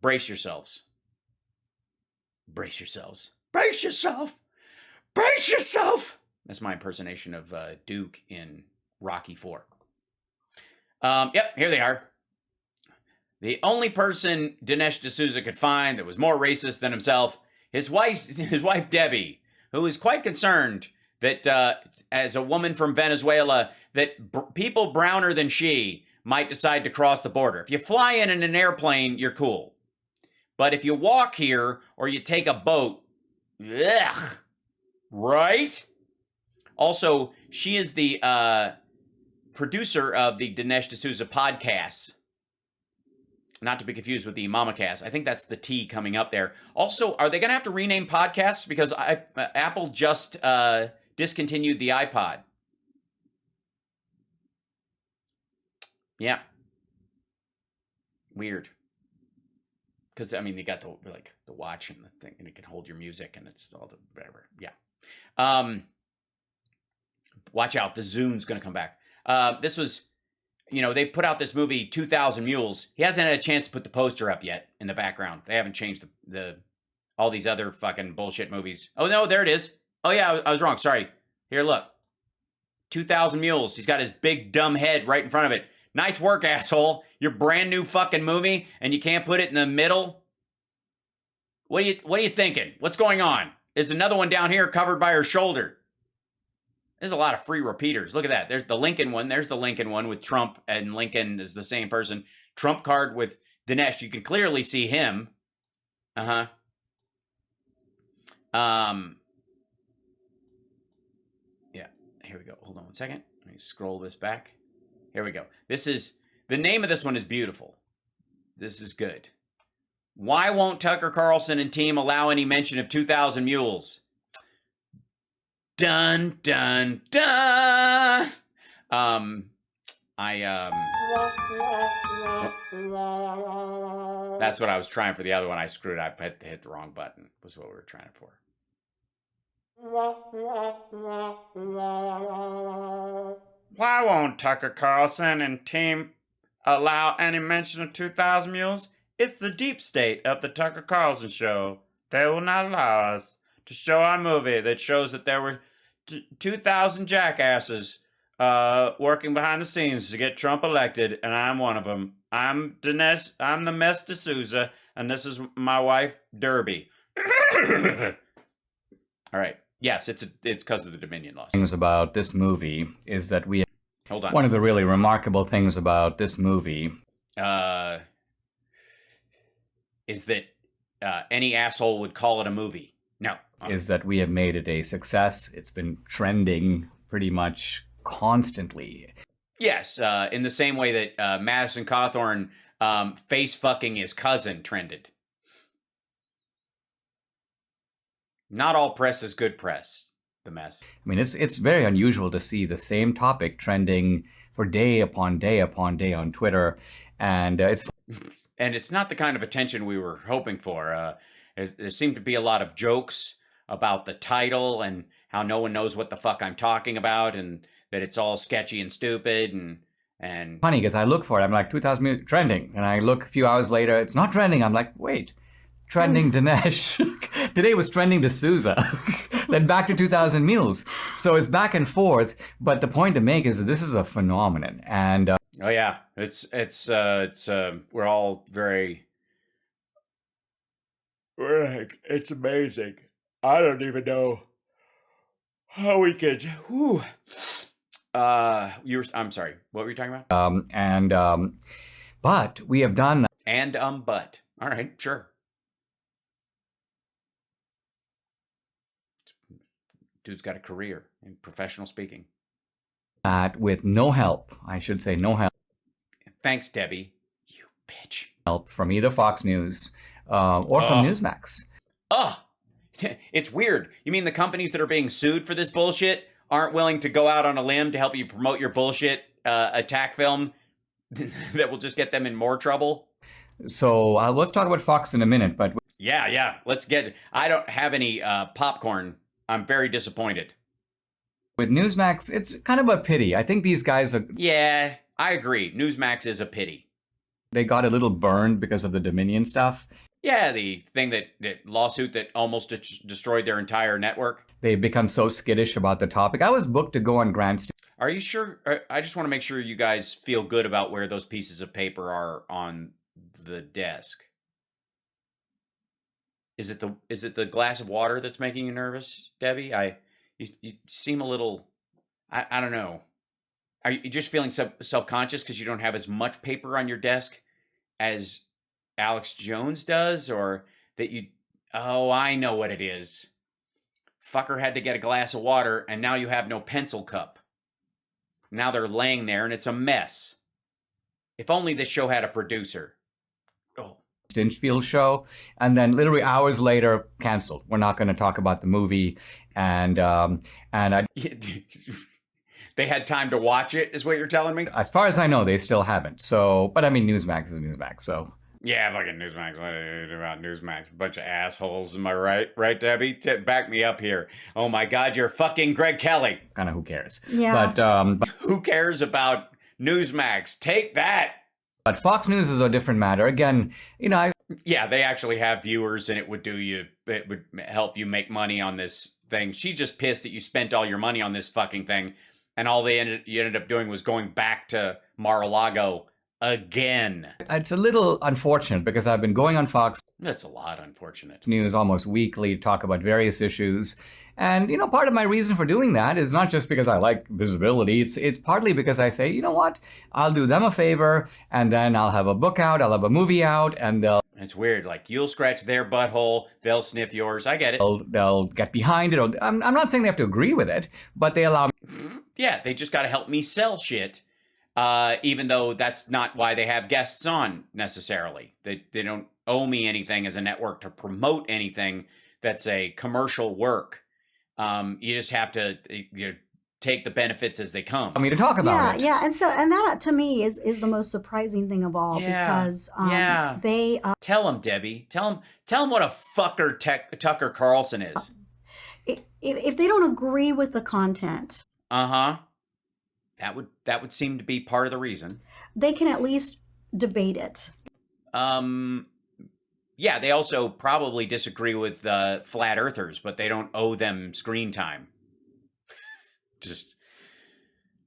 brace yourselves. Brace yourselves. Brace yourself. Brace yourself. That's my impersonation of Duke in Rocky IV. Yep, here they are. The only person Dinesh D'Souza could find that was more racist than himself, his wife Debbie, who is quite concerned that as a woman from Venezuela, that people browner than she might decide to cross the border. If you fly in an airplane, you're cool. But if you walk here or you take a boat, ugh, right? Also, she is the producer of the Dinesh D'Souza podcast. Not to be confused with the MamaCast. I think that's the T coming up there. Also, are they going to have to rename podcasts? Because Apple just discontinued the iPod. Yeah. Weird. Because, I mean, they got the watch and the thing, and it can hold your music, and it's all the whatever. Yeah. Watch out. The Zune's going to come back. This was, they put out this movie, 2,000 Mules. He hasn't had a chance to put the poster up yet in the background. They haven't changed all these other fucking bullshit movies. Oh, no, there it is. Oh, yeah, I was wrong. Sorry. Here, look. 2,000 Mules. He's got his big dumb head right in front of it. Nice work, asshole. Your brand new fucking movie, and you can't put it in the middle? What are you thinking? What's going on? There's another one down here covered by her shoulder. There's a lot of free repeaters. Look at that. There's the Lincoln one. There's the Lincoln one with Trump, and Lincoln is the same person. Trump card with Dinesh. You can clearly see him. Yeah, here we go. Hold on one second. Let me scroll this back. Here we go. The name of this one is beautiful. This is good. Why won't Tucker Carlson and team allow any mention of 2,000 Mules? Dun, dun, dun. That's what I was trying for the other one. I screwed up. I hit the wrong button. Was what we were trying for. Why won't Tucker Carlson and team allow any mention of 2,000 Mules? It's the deep state of the Tucker Carlson show. They will not allow us to show our movie that shows that there were 2,000 jackasses working behind the scenes to get Trump elected, and I'm one of them. I'm Dinesh. I'm the Mess D'Souza, and this is my wife, Derby. All right. Yes, it's because of the Dominion laws. Things about this movie is that we... Hold on. One of the really remarkable things about this movie... is that any asshole would call it a movie. No. Is that we have made it a success. It's been trending pretty much constantly. Yes, in the same way that Madison Cawthorn face fucking his cousin trended. Not all press is good press. The Mess. I mean, it's very unusual to see the same topic trending for day upon day upon day on Twitter, and it's... And it's not the kind of attention we were hoping for. There seemed to be a lot of jokes about the title and how no one knows what the fuck I'm talking about, and that it's all sketchy and stupid and funny because I look for it. I'm like 2,000 Mules trending, and I look a few hours later, it's not trending. I'm like, wait, trending Dinesh. Today was trending D'Souza. Then back to 2,000 Mules. So it's back and forth. But the point to make is that this is a phenomenon, and. Oh yeah, it's we're all very. It's amazing. I don't even know how we could. Whew. I'm sorry. What were you talking about? But we have done. But all right, sure. Dude's got a career in professional speaking. That with no help, I should say no help. Thanks, Debbie. You bitch. Help from either Fox News or from Newsmax. It's weird. You mean the companies that are being sued for this bullshit aren't willing to go out on a limb to help you promote your bullshit attack film that will just get them in more trouble? So let's talk about Fox in a minute. But yeah. I don't have any popcorn. I'm very disappointed. With Newsmax, it's kind of a pity. I think these guys are... Yeah, I agree. Newsmax is a pity. They got a little burned because of the Dominion stuff. Yeah, the thing that lawsuit that almost destroyed their entire network. They've become so skittish about the topic. I was booked to go on Grandstand. Are you sure? I just want to make sure you guys feel good about where those pieces of paper are on the desk. Is it the glass of water that's making you nervous, Debbie? You seem a little, I don't know. Are you just feeling self-conscious because you don't have as much paper on your desk as Alex Jones does, or that you? Oh, I know what it is. Fucker had to get a glass of water, and now you have no pencil cup. Now they're laying there, and it's a mess. If only this show had a producer. Oh. Stinchfield show, and then literally hours later, canceled. We're not going to talk about the movie, and I. They had time to watch it, is what you're telling me? As far as I know, they still haven't. So, but I mean, Newsmax is Newsmax, so. Yeah, fucking Newsmax. What are you about Newsmax? A bunch of assholes, am I right? Right, Debbie? Back me up here. Oh my God, you're fucking Greg Kelly. Kind of who cares? Yeah. But who cares about Newsmax? Take that. But Fox News is a different matter. Again, yeah, they actually have viewers, and it would help you make money on this thing. She's just pissed that you spent all your money on this fucking thing, and all you ended up doing was going back to Mar-a-Lago again. It's a little unfortunate because I've been going on Fox. That's a lot unfortunate. News almost weekly to talk about various issues. And, part of my reason for doing that is not just because I like visibility. It's partly because I say, you know what? I'll do them a favor, and then I'll have a book out, I'll have a movie out, and they'll... It's weird. Like, you'll scratch their butthole, they'll sniff yours. I get it. They'll get behind it. I'm not saying they have to agree with it, but they allow me... Yeah, they just got to help me sell shit, even though that's not why they have guests on, necessarily. They don't owe me anything as a network to promote anything that's a commercial work. You just have to take the benefits as they come. I mean, to talk about it. Yeah, and that to me is the most surprising thing of all, because they tell them, Debbie. Tell them what a fucker Tucker Carlson is. If they don't agree with the content, that would seem to be part of the reason. They can at least debate it. Yeah, they also probably disagree with flat earthers, but they don't owe them screen time. Just,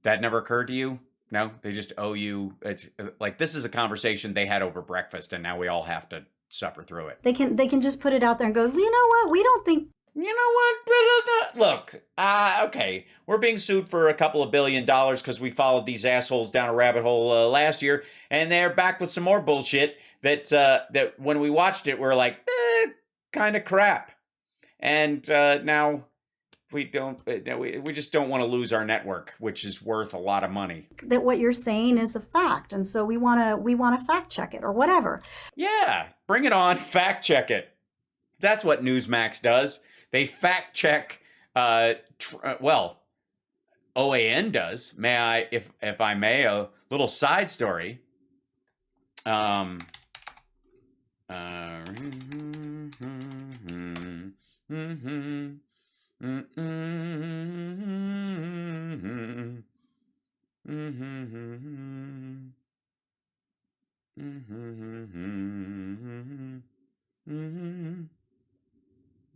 that never occurred to you? No, they just owe you. It's like, this is a conversation they had over breakfast, and now we all have to suffer through it. They can just put it out there and go, you know what? We don't think. You know what? Look, okay, we're being sued for $2 billion because we followed these assholes down a rabbit hole last year, and they're back with some more bullshit that when we watched it, we're like, kind of crap. And now we just don't want to lose our network, which is worth a lot of money. That what you're saying is a fact, and so we want to fact check it or whatever. Yeah, bring it on, fact check it. That's what Newsmax does. They fact check. OAN does. May I, if I may, a little side story.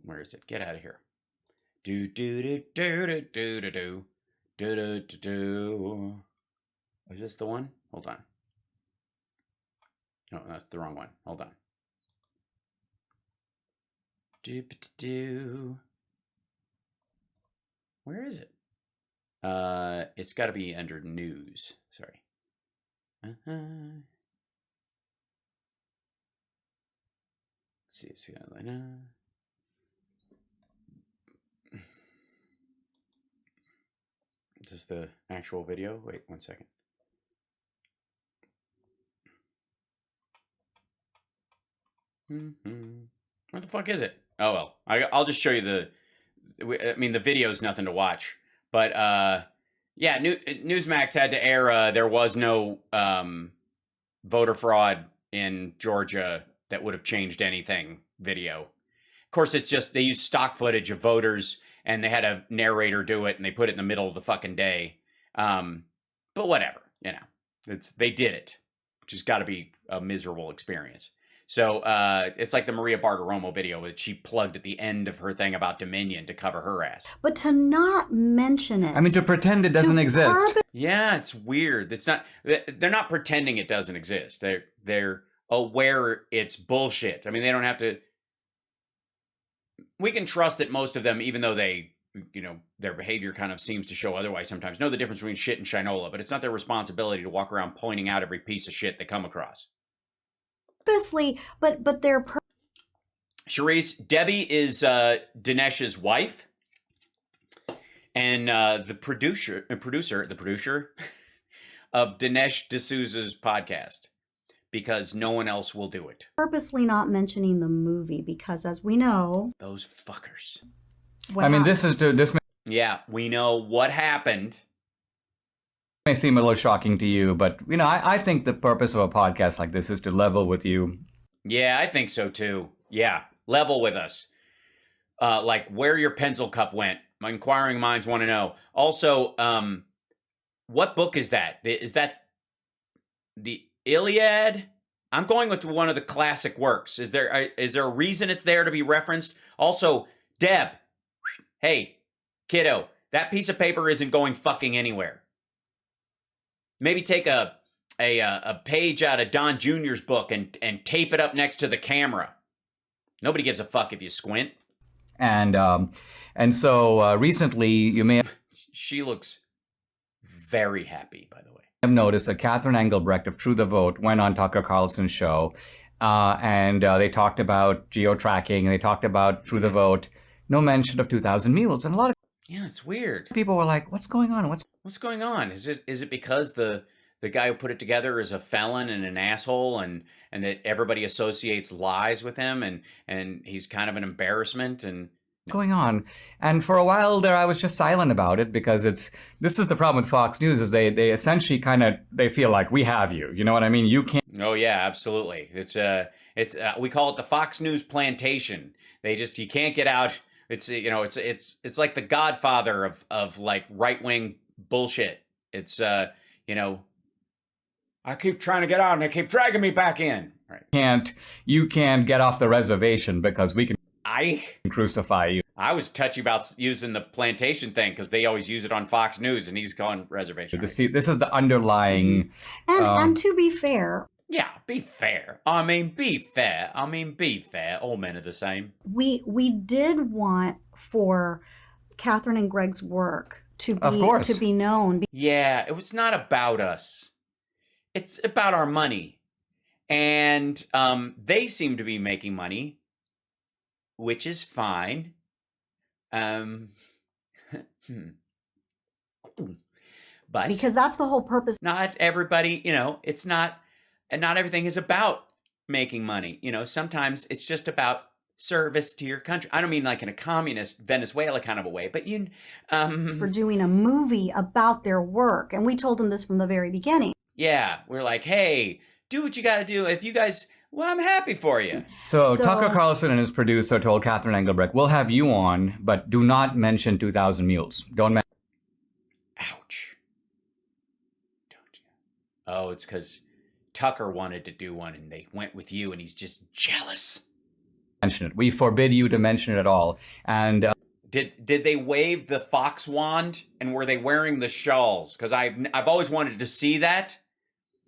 Where is it? Get out of here. Do do do do do do do do do do do do. Is this the one? Hold on. No, that's the wrong one. Hold on. Do do. Where is it? It's got to be under news. Sorry. Let's see. It's got like. Is this the actual video? Wait 1 second. Where the fuck is it? Oh well, I'll just show you the video's nothing to watch, but yeah, Newsmax had to air there was no voter fraud in Georgia that would have changed anything video. Of course, it's just they used stock footage of voters and they had a narrator do it and they put it in the middle of the fucking day. But whatever, they did it. which has got to be a miserable experience. So it's like the Maria Bartiromo video that she plugged at the end of her thing about Dominion to cover her ass. But to not mention it. I mean, to pretend it doesn't exist. Yeah, it's weird. It's not. They're not pretending it doesn't exist. They're aware it's bullshit. I mean, they don't have to. We can trust that most of them, even though they, their behavior kind of seems to show otherwise sometimes, know the difference between shit and shinola, but it's not their responsibility to walk around pointing out every piece of shit they come across. Purposely, but they're... Charisse, Debbie is Dinesh's wife, and the producer of Dinesh D'Souza's podcast, because no one else will do it. Purposely not mentioning the movie, because as we know... Those fuckers. I mean, this yeah, we know what happened. May seem a little shocking to you, but, I think the purpose of a podcast like this is to level with you. Yeah, I think so, too. Yeah, level with us. Like, where your pencil cup went. My inquiring minds want to know. Also, what book is that? Is that the Iliad? I'm going with one of the classic works. Is there a reason it's there to be referenced? Also, Deb, hey, kiddo, that piece of paper isn't going fucking anywhere. Maybe take a page out of Don Jr.'s book and tape it up next to the camera. Nobody gives a fuck if you squint. And so recently, you may have... She looks very happy, by the way. I've noticed that Catherine Engelbrecht of True the Vote went on Tucker Carlson's show, and they talked about geo-tracking, and they talked about True the Vote. No mention of 2,000 Mules, and a lot of... Yeah, it's weird. People were like, what's going on? What's going on? Is it because the guy who put it together is a felon and an asshole, and that everybody associates lies with him, and he's kind of an embarrassment? And what's going on? And for a while there, I was just silent about it, because this is the problem with Fox News, is they essentially they feel like we have you. You know what I mean? You can't. Oh yeah, absolutely. It's we call it the Fox News plantation. You can't get out. It's like the Godfather of like right-wing bullshit. It's I keep trying to get out and they keep dragging me back in. Right. You can't get off the reservation because we can crucify you. I was touchy about using the plantation thing because they always use it on Fox News, and he's gone reservation. This is the underlying. And to be fair. Yeah, be fair. I mean, be fair. All men are the same. We did want for Catherine and Greg's work to be known. Yeah, it was not about us. It's about our money. And they seem to be making money, which is fine. But because that's the whole purpose. Not everybody, it's not. And not everything is about making money. Sometimes it's just about service to your country. I don't mean like in a communist Venezuela kind of a way, but for doing a movie about their work. And we told them this from the very beginning. Yeah, we're like, hey, do what you got to do. If you guys, I'm happy for you. So Tucker Carlson and his producer told Catherine Engelbrecht, we'll have you on, but do not mention 2,000 Mules. Don't mention. Ouch. Don't you? Oh, it's because Tucker wanted to do one and they went with you and he's just jealous. Mention it. We forbid you to mention it at all. And did they wave the fox wand, and were they wearing the shawls? Because I've always wanted to see that.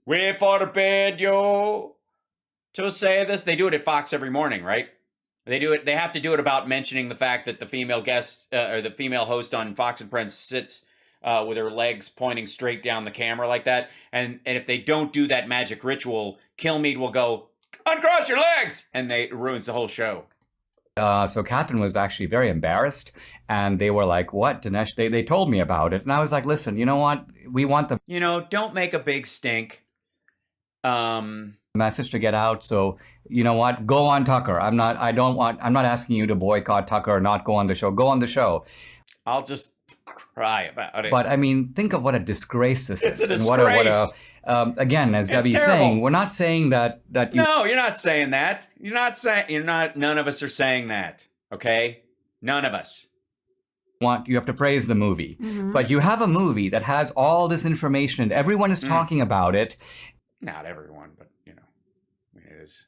We forbid you to say this. They do it at Fox every morning, right? They do it. They have to do it about mentioning the fact that the female guest or the female host on Fox and Friends sits with her legs pointing straight down the camera like that. And if they don't do that magic ritual, Kilmeade will go, uncross your legs! And it ruins the whole show. So Catherine was actually very embarrassed. And they were like, what, Dinesh? They told me about it. And I was like, listen, you know what? We want the... don't make a big stink. Message to get out. So, you know what? Go on Tucker. I'm not asking you to boycott Tucker or not go on the show. Go on the show. I'll just cry about it. But I mean, think of what a disgrace this is. It's a disgrace. And again, as Debbie's saying, we're not saying that you... No, you're not saying that. None of us are saying that. Okay? None of us. You have to praise the movie. Mm-hmm. But you have a movie that has all this information and everyone is talking about it. Not everyone, but, you know, I mean, it is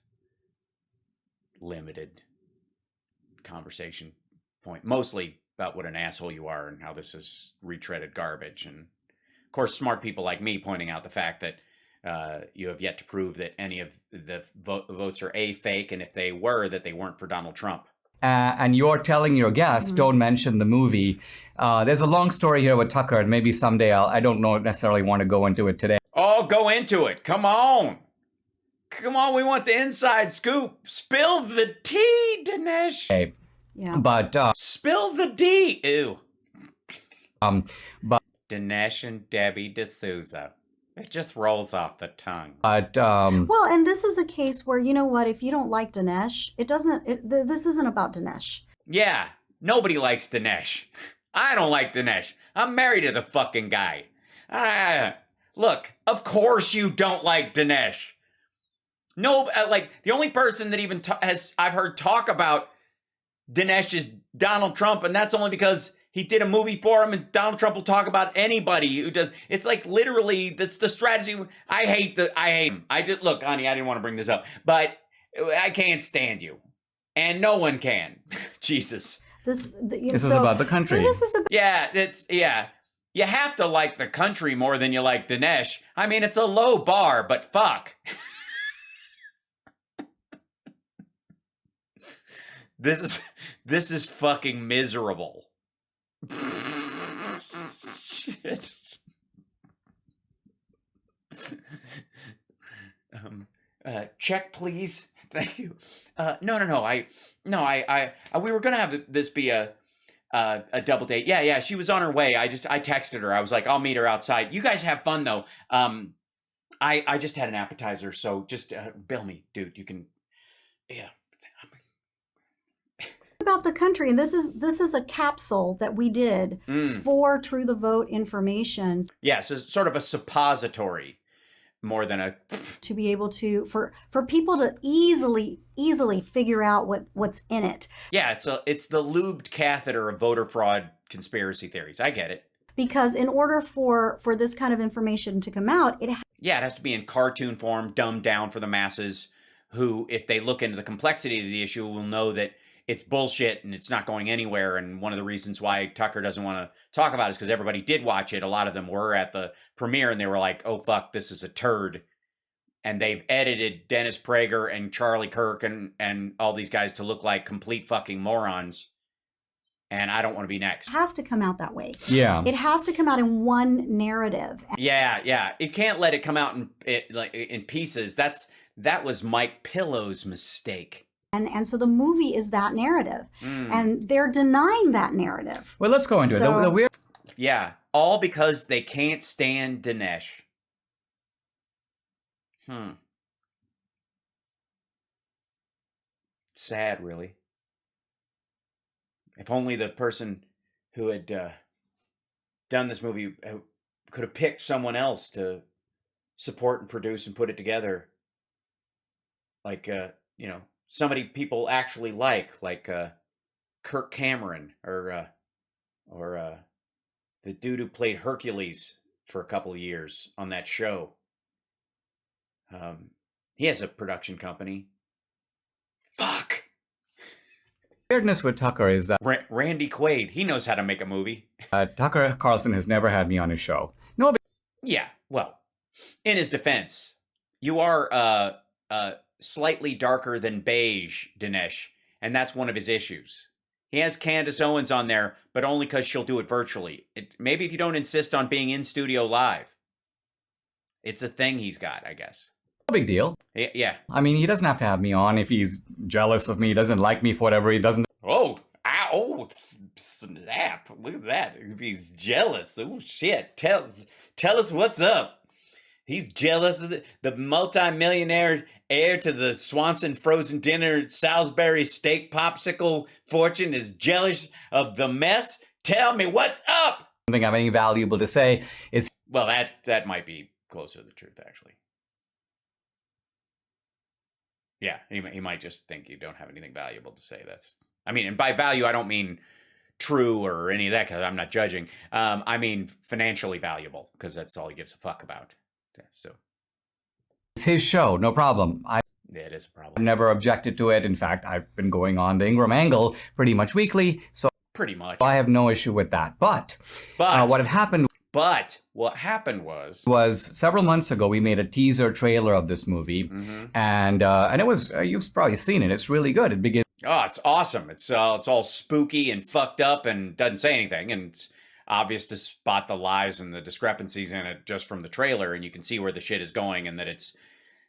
limited conversation point. Mostly about what an asshole you are and how this is retreaded garbage. And, of course, smart people like me pointing out the fact that you have yet to prove that any of the votes are A, fake, and if they were, that they weren't for Donald Trump. And you're telling your guests, don't mention the movie. There's a long story here with Tucker, and maybe someday I don't know necessarily want to go into it today. Oh, go into it. Come on. Come on, we want the inside scoop. Spill the tea, Dinesh. Okay. Yeah. But spill the D. Ew. But Dinesh and Debbie D'Souza. It just rolls off the tongue. But well, and this is a case where, you know what, if you don't like Dinesh, this isn't about Dinesh. Yeah, nobody likes Dinesh. I don't like Dinesh. I'm married to the fucking guy. Look, of course you don't like Dinesh. No, like, the only person that even I've heard talk about Dinesh is Donald Trump, and that's only because he did a movie for him, and Donald Trump will talk about anybody who does. It's like literally, that's the strategy. I hate him. Look, honey, I didn't want to bring this up, but I can't stand you, and no one can. Jesus. This is about the country. Yeah. You have to like the country more than you like Dinesh. I mean, it's a low bar, but fuck. This is fucking miserable. Shit. Check, please. Thank you. No. We were gonna have this be a double date. Yeah. She was on her way. I texted her. I was like, I'll meet her outside. You guys have fun though. I just had an appetizer, so just bill me, dude. You can. Yeah. About the country, and this is a capsule that we did for True the Vote information. Yeah, so it's sort of a suppository more than a to be able to for people to easily figure out what's in it. Yeah, it's the lubed catheter of voter fraud conspiracy theories. I get it. Because in order for this kind of information to come out, it has to be in cartoon form, dumbed down for the masses who, if they look into the complexity of the issue, will know that it's bullshit and it's not going anywhere. And one of the reasons why Tucker doesn't want to talk about it is because everybody did watch it. A lot of them were at the premiere and they were like, oh, fuck, this is a turd. And they've edited Dennis Prager and Charlie Kirk and all these guys to look like complete fucking morons. And I don't want to be next. It has to come out that way. Yeah. It has to come out in one narrative. Yeah. You can't let it come out in pieces. That was Mike Pillow's mistake. And so the movie is that narrative. And they're denying that narrative. Well, let's go into it. The weird... Yeah, all because they can't stand Dinesh. Sad, really. If only the person who had done this movie could have picked someone else to support and produce and put it together. Like, somebody people actually like Kirk Cameron or the dude who played Hercules for a couple of years on that show. He has a production company. Fuck. Weirdness with Tucker is that Randy Quaid, he knows how to make a movie. Tucker Carlson has never had me on his show. No. Yeah, well, in his defense, you are slightly darker than beige, Dinesh, and that's one of his issues. He has Candace Owens on there, but only because she'll do it virtually. Maybe if you don't insist on being in studio live. It's a thing he's got, I guess. No big deal. Yeah. I mean, he doesn't have to have me on if he's jealous of me, doesn't like me for whatever he doesn't. Snap. Look at that. He's jealous. Oh, shit. Tell us what's up. He's jealous of the multi-millionaire heir to the Swanson frozen dinner Salisbury steak popsicle fortune is jealous of the mess. Tell me what's up. I don't think I have anything valuable to say. Well, that might be closer to the truth, actually. Yeah, he might just think you don't have anything valuable to say. And by value, I don't mean true or any of that, because I'm not judging. I mean financially valuable, because that's all he gives a fuck about. So, It's his show, no problem. It is a problem. I've never objected to it. In fact, I've been going on the Ingram Angle pretty much weekly, so pretty much I have no issue with that. But what had happened... what happened was several months ago we made a teaser trailer of this movie, and it was you've probably seen it. It's really good. It begins. Oh, it's awesome. It's all spooky and fucked up and doesn't say anything, and it's obvious to spot the lies and the discrepancies in it just from the trailer, and you can see where the shit is going and that it's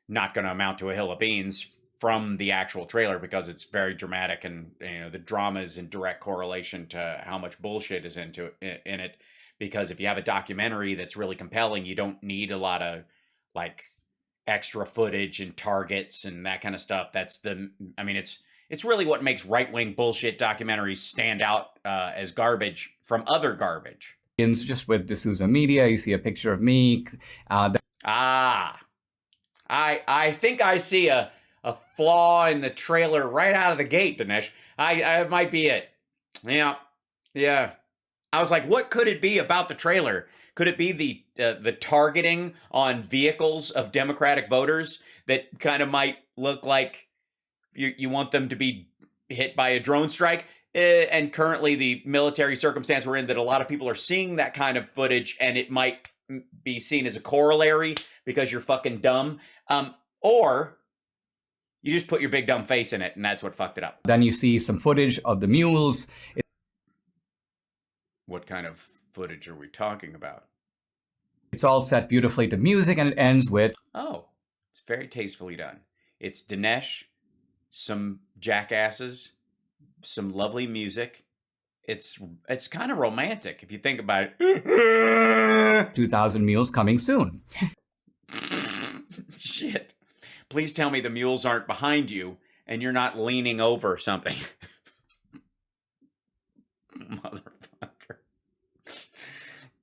not going to amount to a hill of beans from the actual trailer because it's very dramatic, and the drama is in direct correlation to how much bullshit is in it. Because if you have a documentary that's really compelling, you don't need a lot of like extra footage and targets and that kind of stuff. It's really what makes right-wing bullshit documentaries stand out as garbage from other garbage. Just with D'Souza Media, you see a picture of me. I think I see a flaw in the trailer right out of the gate, Dinesh. I might be it. Yeah. I was like, what could it be about the trailer? Could it be the targeting on vehicles of Democratic voters that kind of might look like you want them to be hit by a drone strike? And currently the military circumstance we're in, that a lot of people are seeing that kind of footage, and it might be seen as a corollary because you're fucking dumb. Or you just put your big dumb face in it, and that's what fucked it up. Then you see some footage of the mules. What kind of footage are we talking about? It's all set beautifully to music, and it ends with... Oh, it's very tastefully done. It's Dinesh, some jackasses, some lovely music. It's kind of romantic if you think about it. 2,000 mules coming soon. Shit. Please tell me the mules aren't behind you and you're not leaning over something. Motherfucker.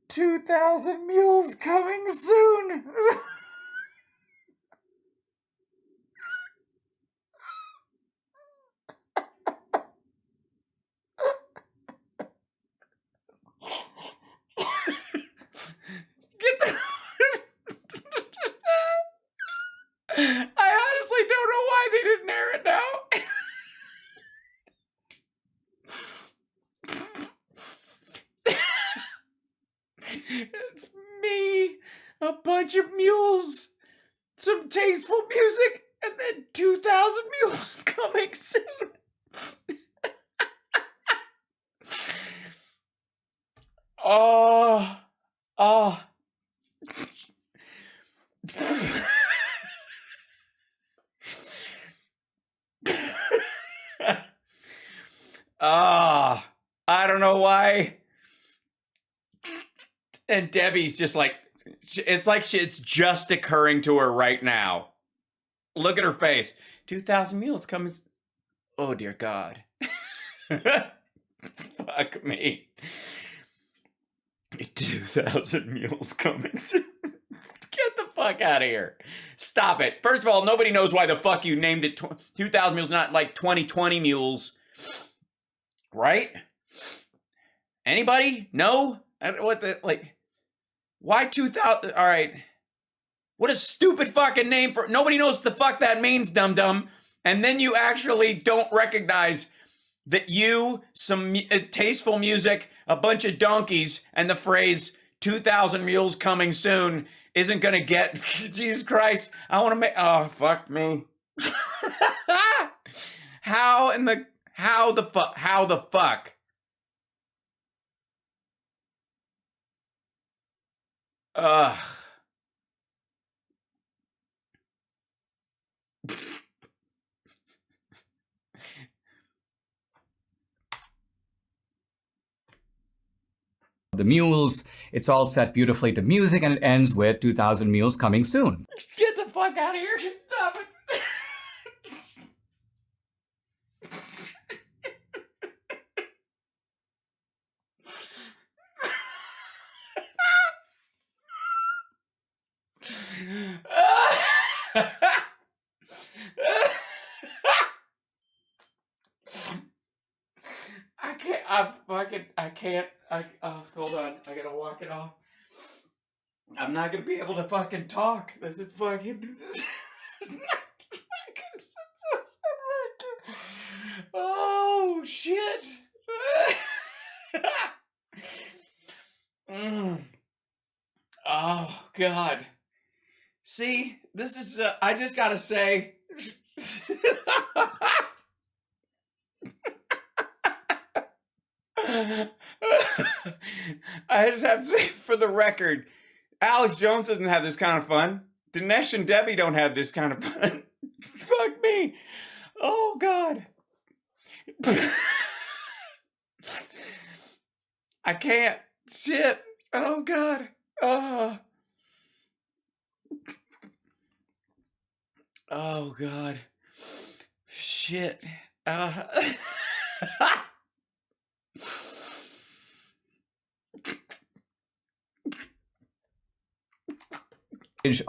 2,000 mules coming soon. I honestly don't know why they didn't air it now. It's me, a bunch of mules, some tasteful music, and then 2,000 mules coming soon. Oh. I don't know why. And Debbie's just like, it's like it's just occurring to her right now. Look at her face. 2,000 mules coming. Oh, dear God. Fuck me. 2,000 mules coming soon. Get the fuck out of here. Stop it. First of all, nobody knows why the fuck you named it 2,000 mules, not like 2020 mules. Right? Anybody? No? What the, like, why 2,000? All right. What a stupid fucking name for, nobody knows what the fuck that means, dum-dum. And then you actually don't recognize that some tasteful music, a bunch of donkeys, and the phrase 2,000 mules coming soon isn't gonna get, Jesus Christ, I wanna make, oh, fuck me. How the fuck? Ugh. The mules, it's all set beautifully to music, and it ends with 2,000 mules coming soon. Get the fuck out of here. Stop it. I can't. Hold on. I gotta walk it off. I'm not gonna be able to fucking talk. This is fucking. Oh shit. Oh god. See, this is. I just gotta say. I just have to say, for the record, Alex Jones doesn't have this kind of fun. Dinesh and Debbie don't have this kind of fun. Fuck me. Oh, God. I can't. Shit. Oh, God. Oh, God. Shit.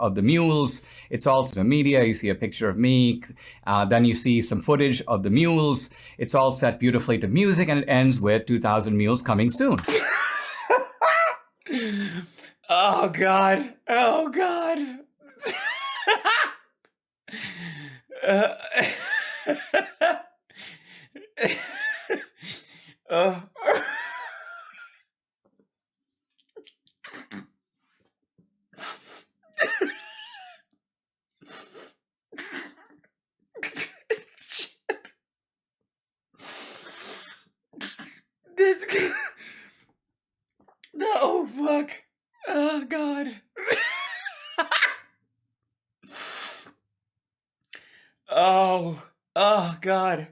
Of the mules. It's also media. You see a picture of me. Then you see some footage of the mules. It's all set beautifully to music, and it ends with 2,000 mules coming soon. Oh, God. Oh, God. This. No, fuck. Oh, God. Oh, God.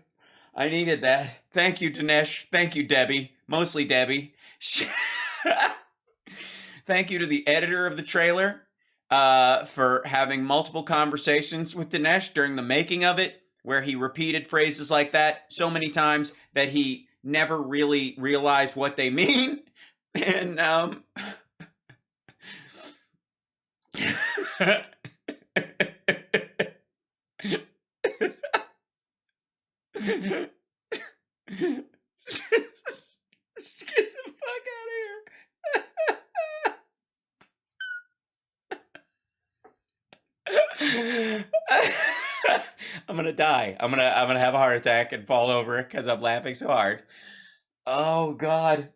I needed that. Thank you, Dinesh. Thank you, Debbie. Mostly Debbie. Thank you to the editor of the trailer for having multiple conversations with Dinesh during the making of it, where he repeated phrases like that so many times that he never really realized what they mean. And Let's get the fuck out of here. I'm gonna die. I'm gonna have a heart attack and fall over because I'm laughing so hard. Oh, God.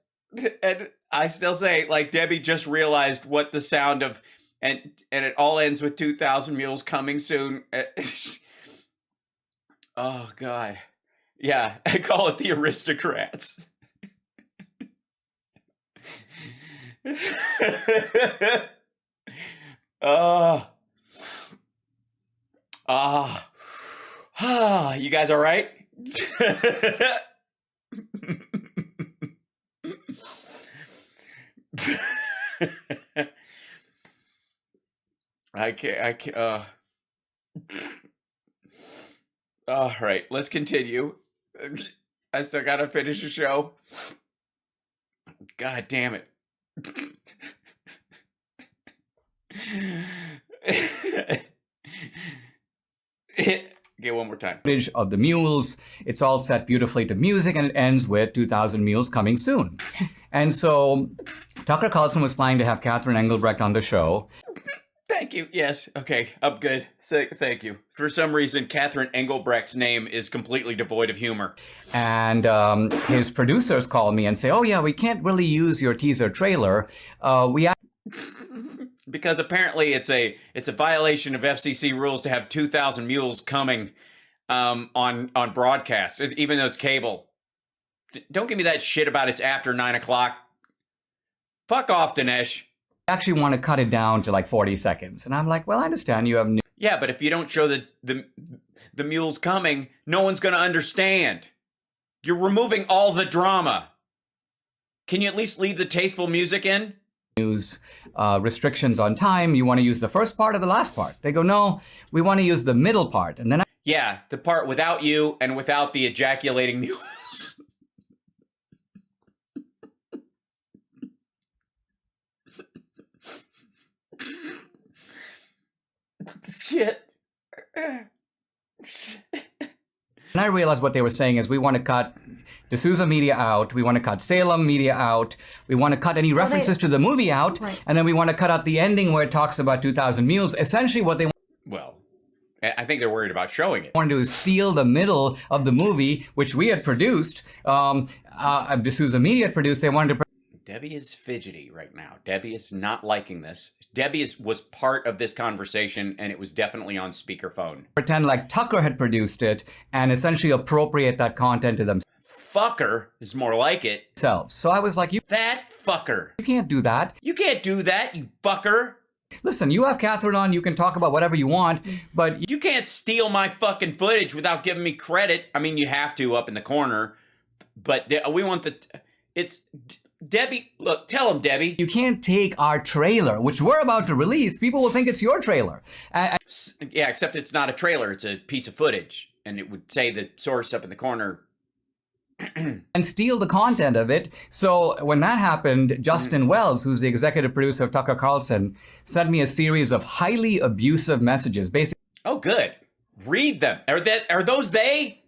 And I still say, like, Debbie just realized what the sound of, and it all ends with 2,000 mules coming soon. Oh, God. Yeah, I call it the aristocrats. You guys all right? I can't. All right, let's continue. I still gotta finish the show. God damn it. Get one more time. Footage of the mules. It's all set beautifully to music, and it ends with 2,000 mules coming soon. And so Tucker Carlson was planning to have Catherine Engelbrecht on the show. Thank you. Yes. Okay. I'm good. Thank you. For some reason, Catherine Engelbrecht's name is completely devoid of humor. And his producers called me and say, "Oh yeah, we can't really use your teaser trailer. Because apparently it's a violation of FCC rules to have 2,000 mules coming on broadcast, even though it's cable. Don't give me that shit about it's after 9 o'clock. Fuck off, Dinesh. Actually want to cut it down to like 40 seconds. And I'm like, well, I understand you have new. Yeah, but if you don't show the mules coming, no one's going to understand. You're removing all the drama. Can you at least leave the tasteful music in? News restrictions on time. You want to use the first part or the last part? They go, no, we want to use the middle part. And then yeah, the part without you and without the ejaculating mules. Shit. And I realized what they were saying is we want to cut D'Souza media out. We want to cut Salem media out. We want to cut any references to the movie out. Right. And then we want to cut out the ending where it talks about 2,000 mules. Essentially what they want. Well, I think they're worried about showing it. Wanted to steal the middle of the movie, which we had produced. D'Souza media had produced. They wanted to. Debbie is fidgety right now. Debbie is not liking this. Debbie was part of this conversation, and it was definitely on speakerphone. Pretend like Tucker had produced it and essentially appropriate that content to themselves. Fucker is more like it. So I was like, that fucker. You can't do that. You can't do that, you fucker. Listen, you have Catherine on, you can talk about whatever you want, but you can't steal my fucking footage without giving me credit. I mean, you have to up in the corner, but we want it's Debbie. Look, tell him, Debbie. You can't take our trailer, which we're about to release. People will think it's your trailer. Yeah, except it's not a trailer. It's a piece of footage, and it would say the source up in the corner. And steal the content of it. So when that happened, Justin Wells, who's the executive producer of Tucker Carlson, sent me a series of highly abusive messages. Basically, oh, good. Read them. Are those they?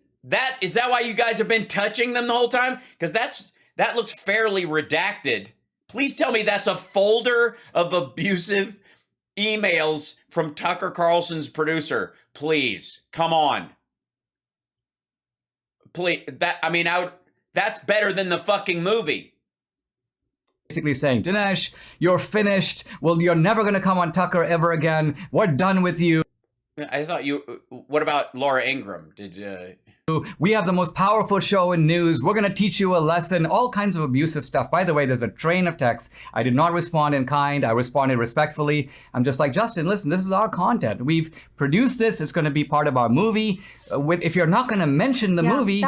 Is that why you guys have been touching them the whole time? Because that looks fairly redacted. Please tell me that's a folder of abusive emails from Tucker Carlson's producer. Please, come on. Please, that's better than the fucking movie. Basically saying, Dinesh, you're finished. Well, you're never going to come on Tucker ever again. We're done with you. I thought what about Laura Ingraham? We have the most powerful show in news. We're going to teach you a lesson. All kinds of abusive stuff. By the way, there's a train of texts. I did not respond in kind. I responded respectfully. I'm just like, Justin, listen, this is our content. We've produced this. It's going to be part of our movie. If you're not going to mention the movie,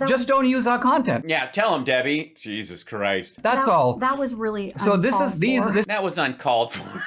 just don't use our content. Yeah, tell him, Debbie. Jesus Christ. That's all. That was really so this is that was uncalled for.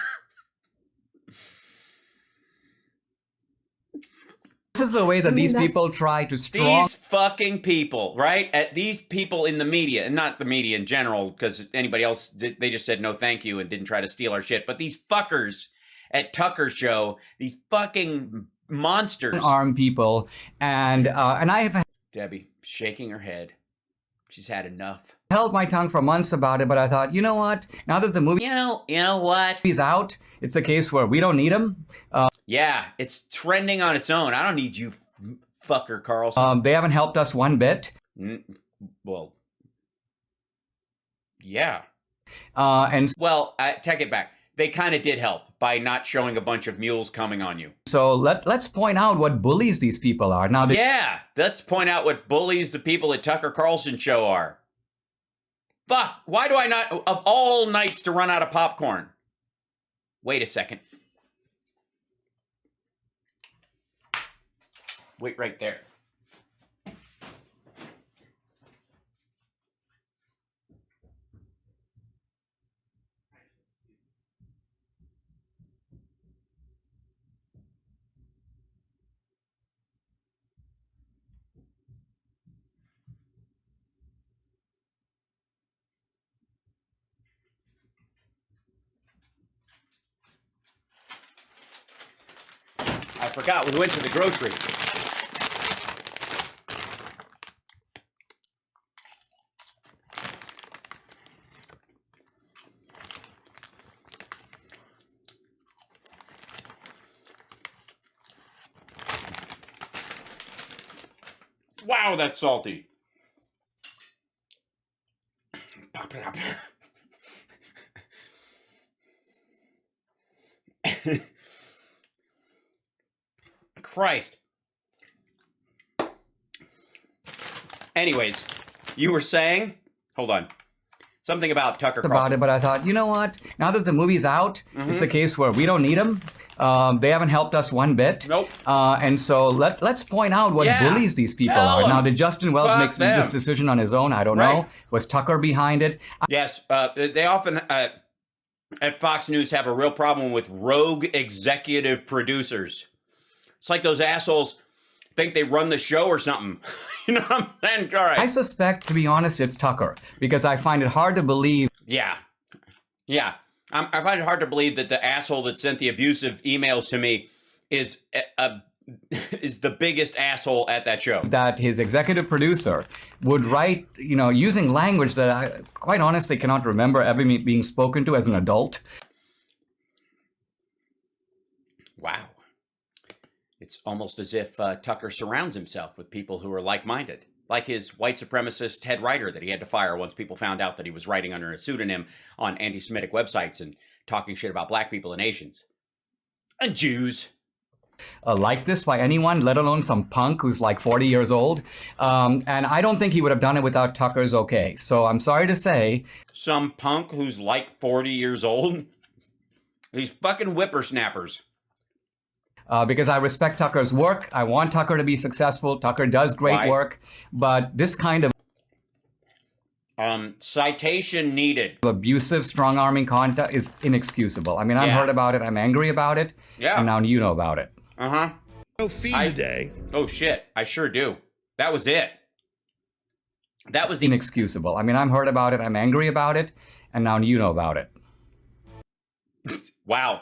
This is the way that these people try to These fucking people, right? These people in the media, and not the media in general, because anybody else, they just said no thank you and didn't try to steal our shit. But these fuckers at Tucker's show, these fucking monsters. Arm people. And I have... Debbie, shaking her head. She's had enough. Held my tongue for months about it, but I thought, you know what? Now that the movie... You know what? He's out. It's a case where we don't need him. Yeah, it's trending on its own. I don't need you, fucker, Carlson. They haven't helped us one bit. Well, yeah. Well, I take it back. They kind of did help by not showing a bunch of mules coming on you. So let's point out what bullies these people are. Now, yeah, let's point out what bullies the people at Tucker Carlson show are. Fuck, why do I not, of all nights to run out of popcorn? Wait a second. Wait right there. I forgot we went to the grocery. Wow, that's salty. Pop it up. Christ. Anyways, you were saying, hold on, something about Tucker Carlson. About it, but I thought, you know what? Now that the movie's out, it's a case where we don't need them. They haven't helped us one bit. Nope. And so let's point out what bullies these people are. Now, did Justin Wells make this decision on his own? I don't know. Was Tucker behind it? Yes. They often at Fox News have a real problem with rogue executive producers. It's like those assholes think they run the show or something. You know what I'm saying? All right. I suspect, to be honest, it's Tucker, because I find it hard to believe. Yeah. I find it hard to believe that the asshole that sent the abusive emails to me is is the biggest asshole at that show. That his executive producer would write, using language that I quite honestly cannot remember ever being spoken to as an adult. Wow. It's almost as if Tucker surrounds himself with people who are like-minded, like his white supremacist head writer that he had to fire once people found out that he was writing under a pseudonym on anti-Semitic websites and talking shit about black people and Asians. And Jews. Like this by anyone, let alone some punk who's like 40 years old. And I don't think he would have done it without Tucker's okay. So I'm sorry to say. Some punk who's like 40 years old? These fucking whippersnappers. Because I respect Tucker's work. I want Tucker to be successful. Tucker does great work. But this kind of citation needed. Abusive, strong-arming conduct is inexcusable. I mean, I've heard about it. I'm angry about it. Yeah. And now you know about it. Uh-huh. No feed today. Oh, shit. I sure do. That was it. That was the... Inexcusable. I mean, I've heard about it. I'm angry about it. And now you know about it. Wow.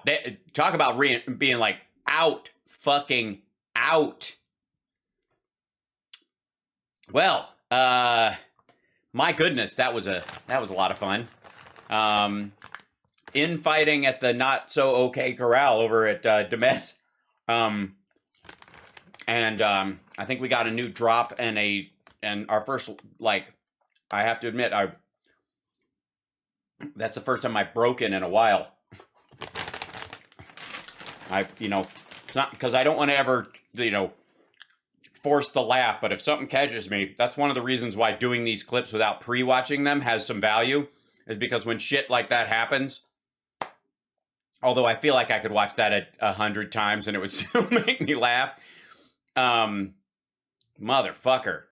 Talk about being like out. Fucking out. Well, my goodness, that was a lot of fun. Infighting at the not so okay corral over at Demes. I think we got a new drop and our first, like, I have to admit, that's the first time I've broken in a while. It's not because I don't want to ever, force the laugh, but if something catches me, that's one of the reasons why doing these clips without pre-watching them has some value, is because when shit like that happens, although I feel like I could watch that 100 times and it would still make me laugh, motherfucker.